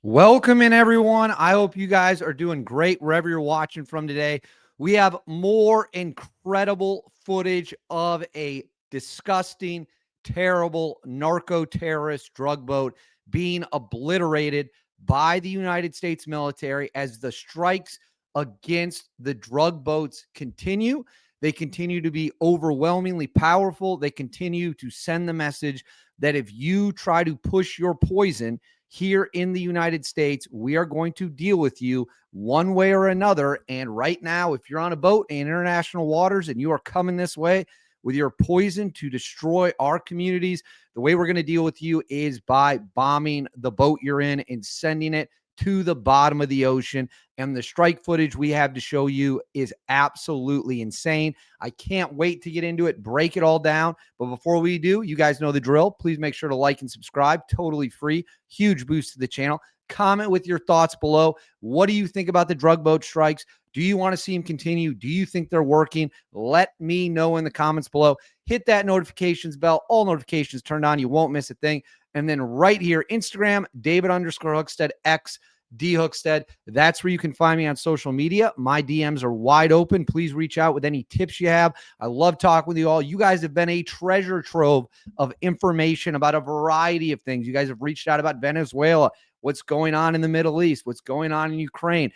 Welcome in, everyone. I hope you guys are doing great wherever you're watching from today. We have more incredible footage of a disgusting, terrible narco terrorist drug boat being obliterated by the United States military as the strikes against the drug boats continue. They continue to be overwhelmingly powerful. They continue to send the message that if you try to push your poison here in the United States, we are going to deal with you one way or another. And right now, if you're on a boat in international waters and you are coming this way with your poison to destroy our communities, the way we're going to deal with you is by bombing the boat you're in and sending it to the bottom of the ocean. And the strike footage we have to show you is absolutely insane. I can't wait to get into it, break it all down. But before we do, you guys know the drill. Please make sure to like and subscribe. Totally free. Huge boost to the channel. Comment with your thoughts below. What do you think about the drug boat strikes? Do you want to see them continue? Do you think they're working? Let me know in the comments below. Hit that notifications bell. All notifications turned on. You won't miss a thing. And then right here, Instagram, David_Hookstead, X, D Hookstead. That's where you can find me on social media. My DMs are wide open. Please reach out with any tips you have. I love talking with you all. You guys have been a treasure trove of information about a variety of things. You guys have reached out about Venezuela, what's going on in the Middle East, what's going on in Ukraine,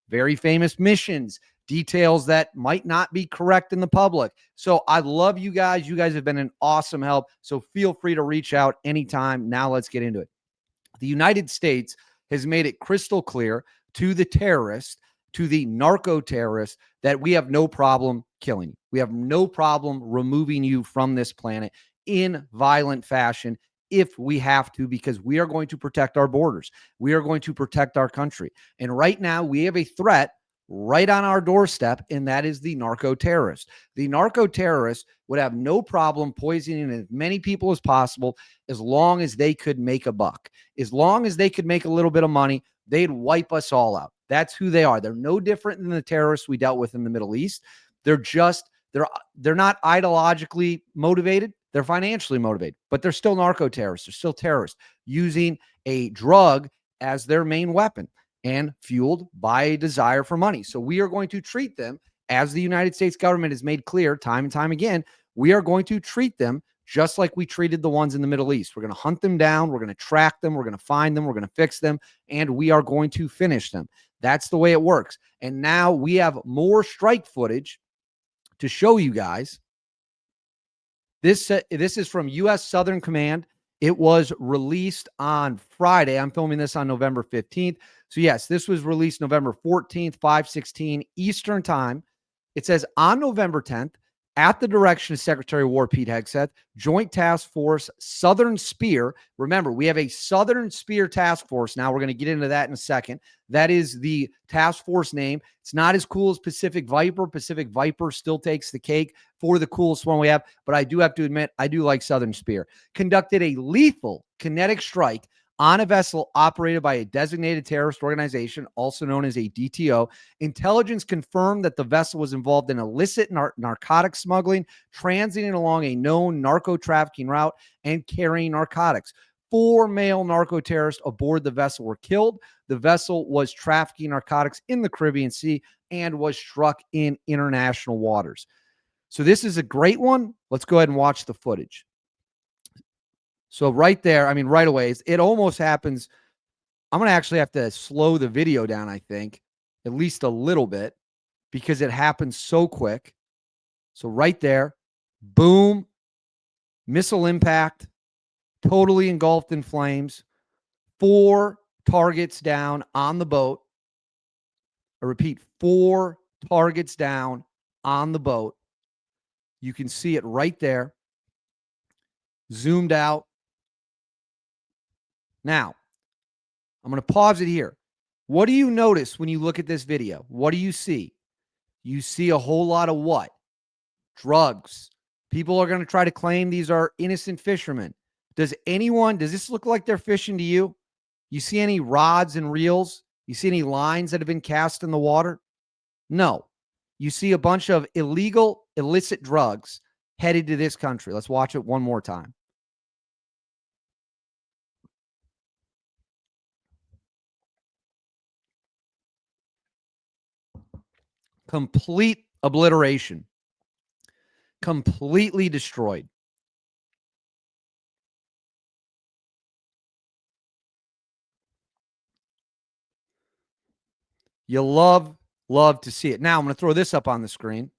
very famous missions, details that might not be correct in the public. So I love you guys. You guys have been an awesome help. So feel free to reach out anytime. Now let's get into it. The United States has made it crystal clear to the terrorists, to the narco terrorists, that we have no problem killing you. We have no problem removing you from this planet in violent fashion if we have to, because we are going to protect our borders. We are going to protect our country. And right now we have a threat right on our doorstep, and that is the narco terrorist. The narco terrorists would have no problem poisoning as many people as possible as long as they could make a buck. As long as they could make a little bit of money, they'd wipe us all out. That's who they are. They're no different than the terrorists we dealt with in the Middle East. They're not ideologically motivated. They're financially motivated, but they're still narco terrorists. They're still terrorists using a drug as their main weapon and fueled by a desire for money. So we are going to treat them, as the United States government has made clear time and time again, we are going to treat them just like we treated the ones in the Middle East. We're going to hunt them down. We're going to track them. We're going to find them. We're going to fix them. And we are going to finish them. That's the way it works. And now we have more strike footage to show you guys. This is from U.S. Southern Command. It was released on Friday. I'm filming this on November 15th. So yes, this was released November 14th, 5:16 Eastern time. It says on November 10th, at the direction of Secretary of War Pete Hegseth, Joint Task Force Southern Spear. Remember, we have a Southern Spear Task Force now. We're going to get into that in a second. That is the task force name. It's not as cool as Pacific Viper. Pacific Viper still takes the cake for the coolest one we have, but I do have to admit, I do like Southern Spear. Conducted a lethal kinetic strike on a vessel operated by a designated terrorist organization, also known as a DTO. Intelligence confirmed that the vessel was involved in illicit narcotic smuggling, transiting along a known narco trafficking route, and carrying narcotics. 4 male narco terrorists aboard the vessel were killed. The vessel was trafficking narcotics in the Caribbean Sea and was struck in international waters. So this is a great one. Let's go ahead and watch the footage. So right there, I mean, right away, it almost happens. I'm going to actually have to slow the video down, I think, at least a little bit, because it happens so quick. So right there, boom, missile impact, totally engulfed in flames, 4 targets down on the boat. I repeat, 4 targets down on the boat. You can see it right there, zoomed out. Now, I'm going to pause it here. What do you notice when you look at this video? What do you see? You see a whole lot of what? Drugs. People are going to try to claim these are innocent fishermen. Does this look like they're fishing to you? You see any rods and reels? You see any lines that have been cast in the water? No. You see a bunch of illegal, illicit drugs headed to this country. Let's watch it one more time. Complete obliteration. Completely destroyed. You love to see it. Now I'm going to throw this up on the screen.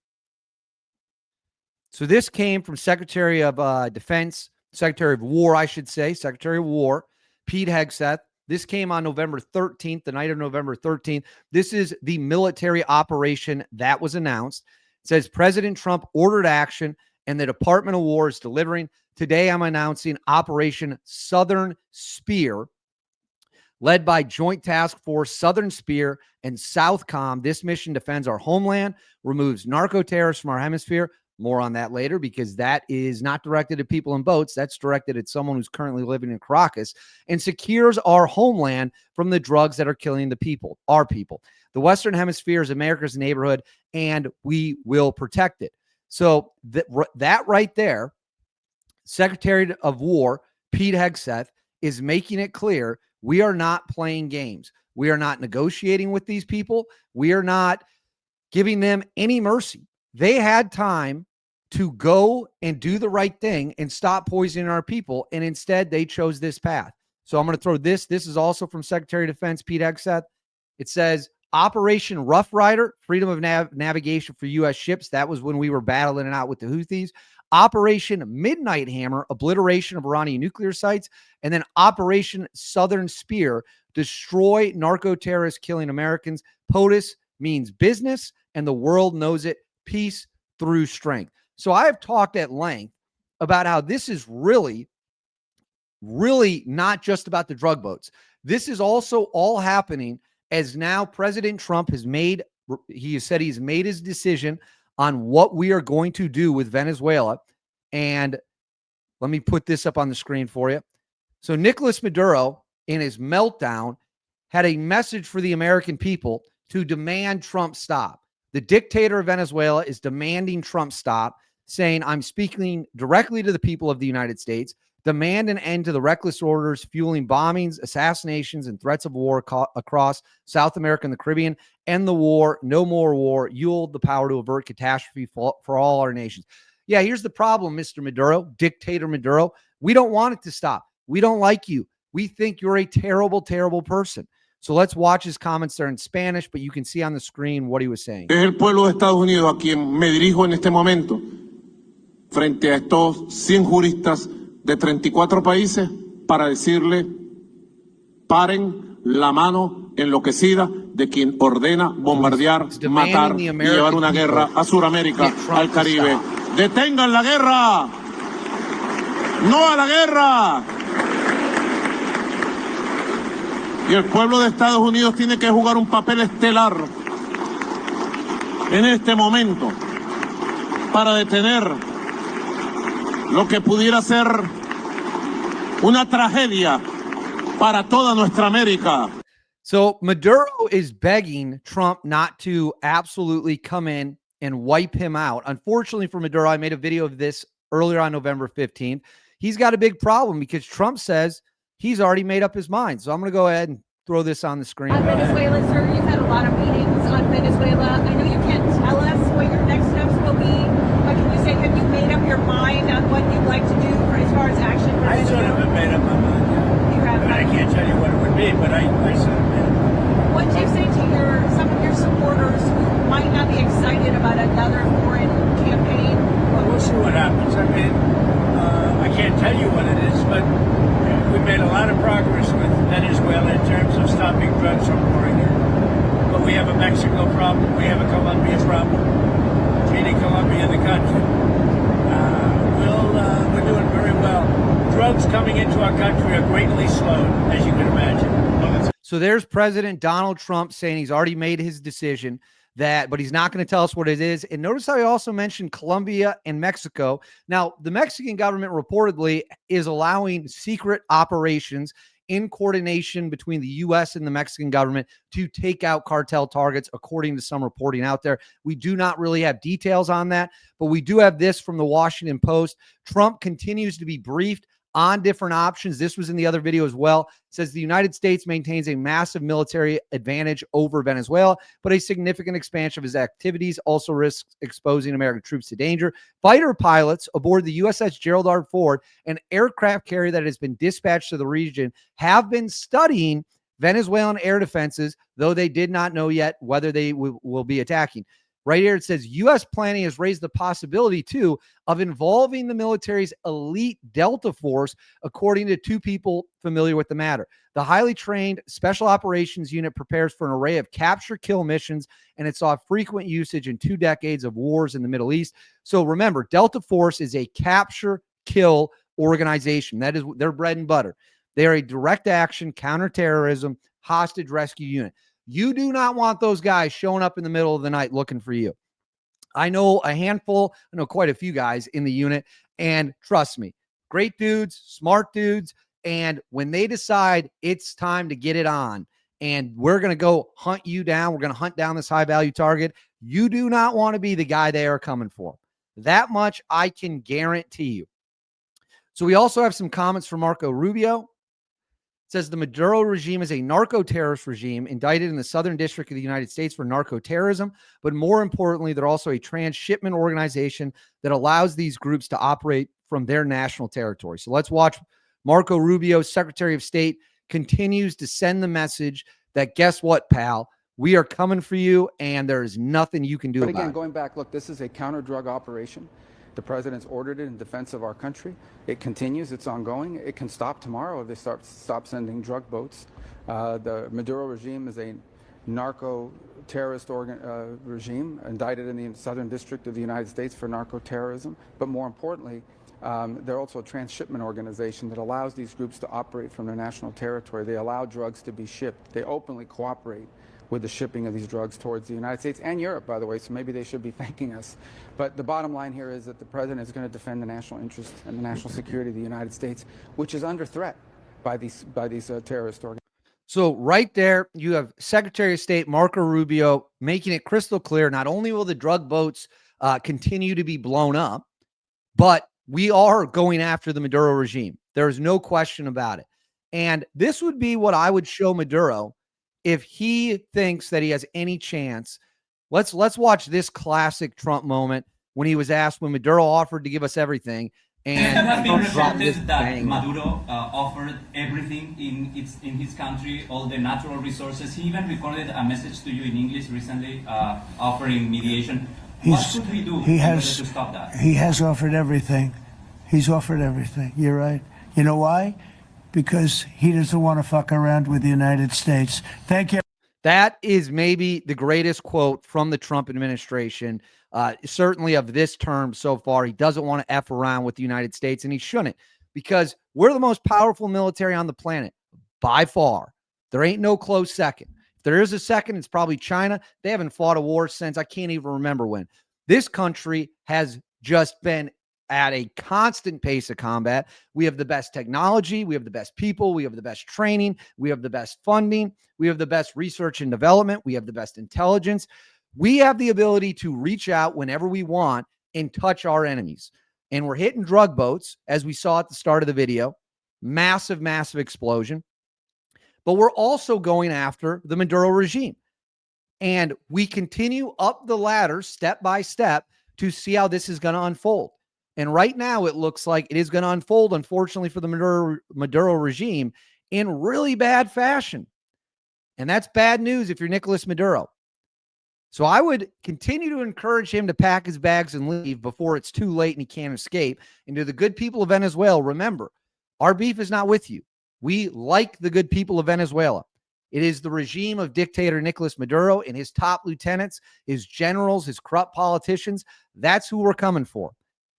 So this came from Secretary of Defense, Secretary of War, I should say, Secretary of War, Pete Hegseth. This came on November 13th, the night of November 13th. This is the military operation that was announced. It says President Trump ordered action and the Department of War is delivering. Today I'm announcing Operation Southern Spear, led by Joint Task Force Southern Spear and Southcom. This mission defends our homeland, removes narco-terrorists from our hemisphere. More on that later, because that is not directed at people in boats. That's directed at someone who's currently living in Caracas, and secures our homeland from the drugs that are killing the people, our people. The Western Hemisphere is America's neighborhood, and we will protect it. So that right there, Secretary of War, Pete Hegseth, is making it clear we are not playing games. We are not negotiating with these people. We are not giving them any mercy. They had time to go and do the right thing and stop poisoning our people, and instead they chose this path. So I'm going to throw this. This is also from Secretary of Defense Pete Hegseth. It says Operation Rough Rider, freedom of navigation for U.S. ships. That was when we were battling it out with the Houthis. Operation Midnight Hammer, obliteration of Iranian nuclear sites. And then Operation Southern Spear, destroy narco-terrorists killing Americans. POTUS means business, and the world knows it. Peace through strength. So I have talked at length about how this is really not just about the drug boats. This is also all happening as now President Trump has said he's made his decision on what we are going to do with Venezuela. And let me put this up on the screen for you. So Nicolas Maduro, in his meltdown, had a message for the American people to demand Trump stop. The dictator of Venezuela is demanding Trump stop, saying, I'm speaking directly to the people of the United States, demand an end to the reckless orders fueling bombings, assassinations, and threats of war across South America and the Caribbean. End the war, no more war, yield the power to avert catastrophe for all our nations. Yeah, here's the problem, Mr. Maduro, dictator Maduro. We don't want it to stop. We don't like you. We think you're a terrible, terrible person. So let's watch his comments there in Spanish, but you can see on the screen what he was saying. Es el pueblo de Estados Unidos a quien me dirijo en este momento, frente a estos 100 juristas de 34 países, para decirle, paren la mano enloquecida de quien ordena bombardear, matar y llevar una guerra a Sudamérica, al Caribe. ¡Detengan la guerra! ¡No a la guerra! Y el pueblo de Estados Unidos tiene que jugar un papel estelar en este momento para detener lo que pudiera ser una tragedia para toda nuestra América. So Maduro is begging Trump not to absolutely come in and wipe him out. Unfortunately for Maduro, I made a video of this earlier on November 15th. He's got a big problem because Trump says he's already made up his mind. So I'm going to go ahead and throw this on the screen. On Venezuela, sir, you've had a lot of meetings on Venezuela. I know you can't tell us what your next steps will be, but can you say, have you made up your mind on what you'd like to do as far as action for I Venezuela? sort of have made up my mind. You have. I can't tell you what it would be, but I sort of made up my mind. What do you say to some of your supporters who might not be excited about another foreign campaign? Well, we'll see what happens. I mean, I can't tell you what it is, but we made a lot of progress with Venezuela in terms of stopping drugs from pouring in. But we have a Mexico problem. We have a Colombia problem. Treating Colombia the country. We're doing very well. Drugs coming into our country are greatly slowed, as you can imagine. So there's President Donald Trump saying he's already made his decision, but he's not going to tell us what it is. And notice how he also mentioned Colombia and Mexico. Now, the Mexican government reportedly is allowing secret operations in coordination between the U.S. and the Mexican government to take out cartel targets, according to some reporting out there. We do not really have details on that, but we do have this from the Washington Post. Trump continues to be briefed on different options. This was in the other video as well. It says the United States maintains a massive military advantage over Venezuela, but a significant expansion of his activities also risks exposing American troops to danger. Fighter pilots aboard the USS Gerald R. Ford, an aircraft carrier that has been dispatched to the region, have been studying Venezuelan air defenses, though they did not know yet whether they will be attacking. Right here, it says U.S. planning has raised the possibility, too, of involving the military's elite Delta Force, according to two people familiar with the matter. The highly trained Special Operations Unit prepares for an array of capture-kill missions, and it saw frequent usage in 2 decades of wars in the Middle East. So remember, Delta Force is a capture-kill organization. That is their bread and butter. They are a direct action, counterterrorism, hostage rescue unit. You do not want those guys showing up in the middle of the night looking for you. I know a handful, I know quite a few guys in the unit, and trust me, great dudes, smart dudes, and when they decide it's time to get it on and we're going to go hunt you down, we're going to hunt down this high-value target, you do not want to be the guy they are coming for. That much I can guarantee you. So we also have some comments from Marco Rubio. Says the Maduro regime is a narco-terrorist regime indicted in the Southern District of the United States for narco-terrorism, but more importantly, they're also a transshipment organization that allows these groups to operate from their national territory. So let's watch Marco Rubio, Secretary of State, continues to send the message that, guess what, pal? We are coming for you, and there is nothing you can do about it. But again, going back, look, this is a counter-drug operation. The president's ordered it in defense of our country. It continues. It's ongoing. It can stop tomorrow if they stop sending drug boats. The Maduro regime is a narco-terrorist regime indicted in the Southern District of the United States for narco-terrorism. But more importantly, they're also a transshipment organization that allows these groups to operate from their national territory. They allow drugs to be shipped. They openly cooperate with the shipping of these drugs towards the United States and Europe, by the way, so maybe they should be thanking us. But the bottom line here is that the president is going to defend the national interest and the national security of the United States, which is under threat by these terrorist organizations. So right there, you have Secretary of State Marco Rubio making it crystal clear, not only will the drug boats continue to be blown up, but we are going after the Maduro regime. There is no question about it. And this would be what I would show Maduro if he thinks that he has any chance. Let's watch this classic Trump moment when he was asked, when Maduro offered to give us everything, and it has been reported that Maduro offered everything in his country, all the natural resources. He even recorded a message to you in English recently, offering mediation. What should we do in order to stop that? He has offered everything. He's offered everything. You're right. You know why? Because he doesn't want to fuck around with the United States. Thank you. That is maybe the greatest quote from the Trump administration, certainly of this term so far. He doesn't want to F around with the United States, and he shouldn't, because we're the most powerful military on the planet by far. There ain't no close second. If there is a second, it's probably China. They haven't fought a war since I can't even remember when. This country has just been at a constant pace of combat. We have the best technology. We have the best people. We have the best training. We have the best funding. We have the best research and development. We have the best intelligence. We have the ability to reach out whenever we want and touch our enemies. And we're hitting drug boats, as we saw at the start of the video. Massive, massive explosion. But we're also going after the Maduro regime. And we continue up the ladder step by step to see how this is going to unfold. And right now, it looks like it is going to unfold, unfortunately, for the Maduro regime in really bad fashion. And that's bad news if you're Nicolas Maduro. So I would continue to encourage him to pack his bags and leave before it's too late and he can't escape. And to the good people of Venezuela, remember, our beef is not with you. We like the good people of Venezuela. It is the regime of dictator Nicolas Maduro and his top lieutenants, his generals, his corrupt politicians. That's who we're coming for.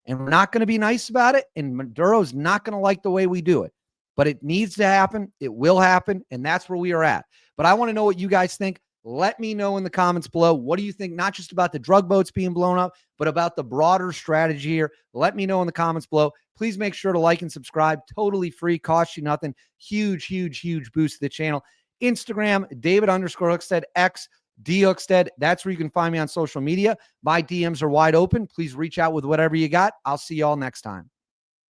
And we're not going to be nice about it, and Maduro's not going to like the way we do it. But it needs to happen. It will happen, and that's where we are at. But I want to know what you guys think. Let me know in the comments below. What do you think, not just about the drug boats being blown up, but about the broader strategy here? Let me know in the comments below. Please make sure to like and subscribe. Totally free, costs you nothing. Huge, huge, huge boost to the channel. Instagram, David_Hookstead, X, D Hookstead. That's where you can find me on social media. My DMs are wide open. Please reach out with whatever you got. I'll see y'all next time.